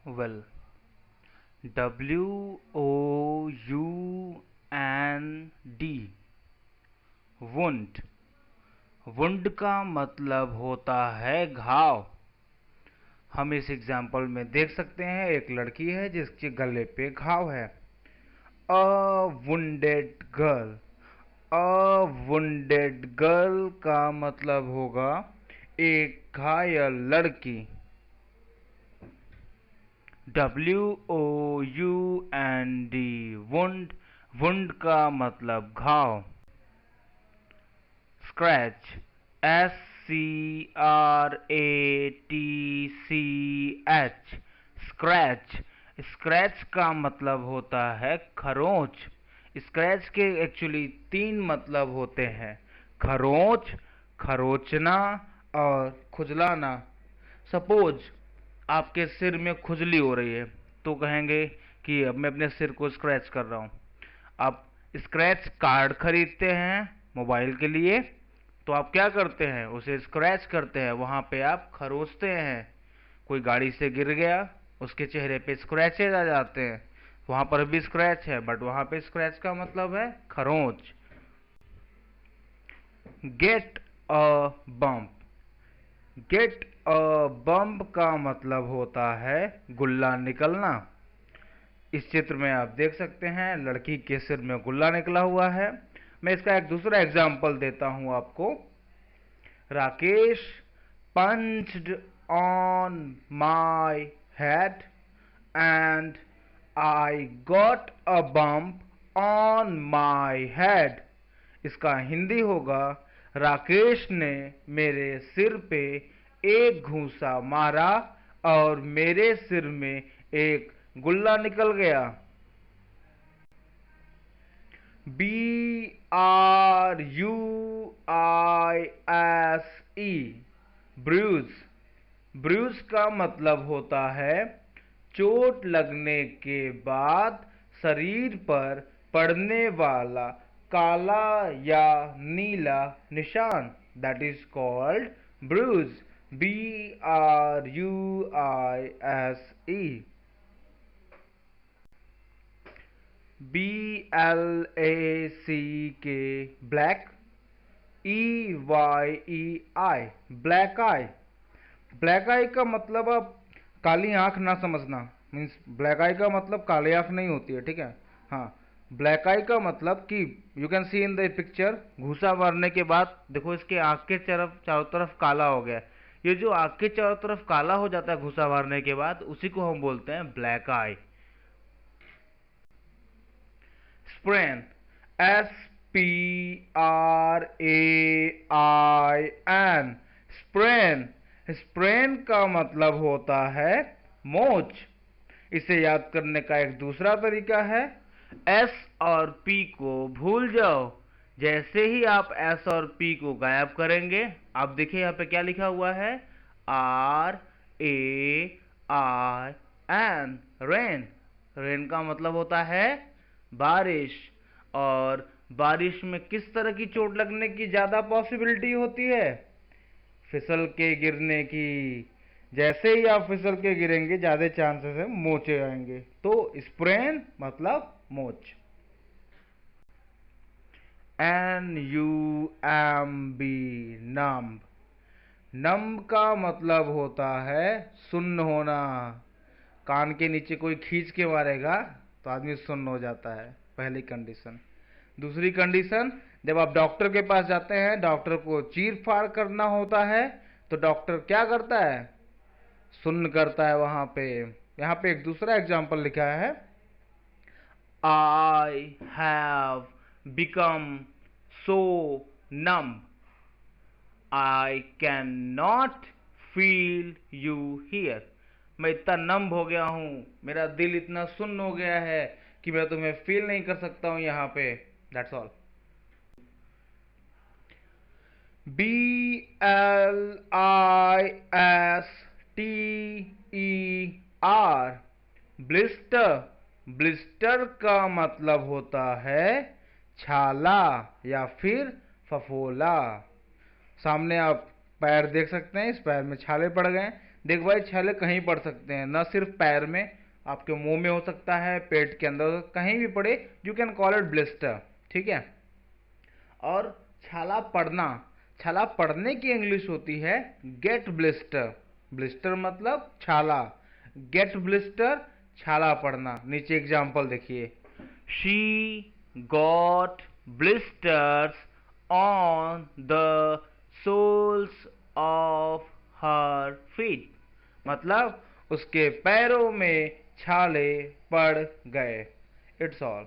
well. WOUND, wound. Wound का मतलब होता है घाव। हम इस एग्जाम्पल में देख सकते हैं, एक लड़की है जिसके गले पे घाव है। अ वुंडेड गर्ल। अ वुंडेड गर्ल का मतलब होगा एक घायल लड़की। WOUND, wound. वुंड का मतलब घाव। स्क्रैच। SCRATCH, scratch. स्क्रैच का मतलब होता है खरोंच। स्क्रैच के एक्चुअली 3 मतलब होते हैं: खरोंच, खरोचना और खुजलाना। सपोज आपके सिर में खुजली हो रही है तो कहेंगे कि अब मैं अपने सिर को स्क्रैच कर रहा हूं। आप स्क्रैच कार्ड खरीदते हैं मोबाइल के लिए, तो आप क्या करते हैं, उसे स्क्रैच करते हैं, वहां पे आप खरोचते हैं। कोई गाड़ी से गिर गया, उसके चेहरे पे स्क्रैचेज आ जाते हैं, वहां पर भी स्क्रैच है, बट वहां पे स्क्रैच का मतलब है खरोंच। Get a bump. Get a bump का मतलब होता है गुल्ला निकलना। इस चित्र में आप देख सकते हैं लड़की के सिर में गुल्ला निकला हुआ है। मैं इसका एक दूसरा एग्जाम्पल देता हूं आपको। Rakesh punched on my head and I got a bump on my head। इसका हिंदी होगा, राकेश ने मेरे सिर पे एक घूंसा मारा और मेरे सिर में एक गुल्ला निकल गया। BRUISE, Bruges. ब्रूज का मतलब होता है चोट लगने के बाद शरीर पर पड़ने वाला काला या नीला निशान, that is called bruise. BRUISE। BLACK, black. EYEI, black eye. Black eye का मतलब आप काली आंख ना समझना, मीन्स ब्लैक आई का मतलब काली आंख नहीं होती है, ठीक है। हाँ, ब्लैक आई का मतलब कि you can see in the picture, घूसा मारने के बाद देखो इसके आंख के चारों तरफ काला हो गया। ये जो आंख के चारों तरफ काला हो जाता है घूसा मारने के बाद, उसी को हम बोलते हैं ब्लैक आई। स्प्रेन। SPRAIN, sprain. स्प्रेन का मतलब होता है मोच। इसे याद करने का एक दूसरा तरीका है, एस और पी को भूल जाओ। जैसे ही आप एस और पी को गायब करेंगे, आप देखिए यहाँ पे क्या लिखा हुआ है, RAIN, रेन। रेन का मतलब होता है बारिश। और बारिश में किस तरह की चोट लगने की ज्यादा पॉसिबिलिटी होती है, फिसल के गिरने की। जैसे ही आप फिसल के गिरेंगे ज्यादा चांसेस है मोचे आएंगे, तो स्प्रेन मतलब मोच। NUMB, numb. नम्ब का मतलब होता है सुन्न होना। कान के नीचे कोई खींच के मारेगा तो आदमी सुन्न हो जाता है, पहली कंडीशन। दूसरी कंडीशन, जब आप डॉक्टर के पास जाते हैं, डॉक्टर को चीर फाड़ करना होता है, तो डॉक्टर क्या करता है, सुन्न करता है वहां पे। यहां पे एक दूसरा एग्जाम्पल लिखा है, I have become so numb, I cannot feel you here। मैं इतना नम्ब हो गया हूं, मेरा दिल इतना सुन्न हो गया है कि मैं तुम्हें फील नहीं कर सकता हूं यहां पे। That's all. BLISTER, blister. Blister का मतलब होता है छाला या फिर फफोला। सामने आप पैर देख सकते हैं, इस पैर में छाले पड़ गए, देख भाई, छाले कहीं पड़ सकते हैं, ना सिर्फ पैर में, आपके मुंह में हो सकता है, पेट के अंदर, कहीं भी पड़े, you can call it blister, ठीक है। और छाला पड़ना, छाला पड़ने की इंग्लिश होती है गेट ब्लिस्टर। ब्लिस्टर मतलब छाला, गेट ब्लिस्टर छाला पड़ना। नीचे एग्जांपल देखिए, she got blisters on the soles of her feet, मतलब उसके पैरों में छाले पड़ गए। It's all.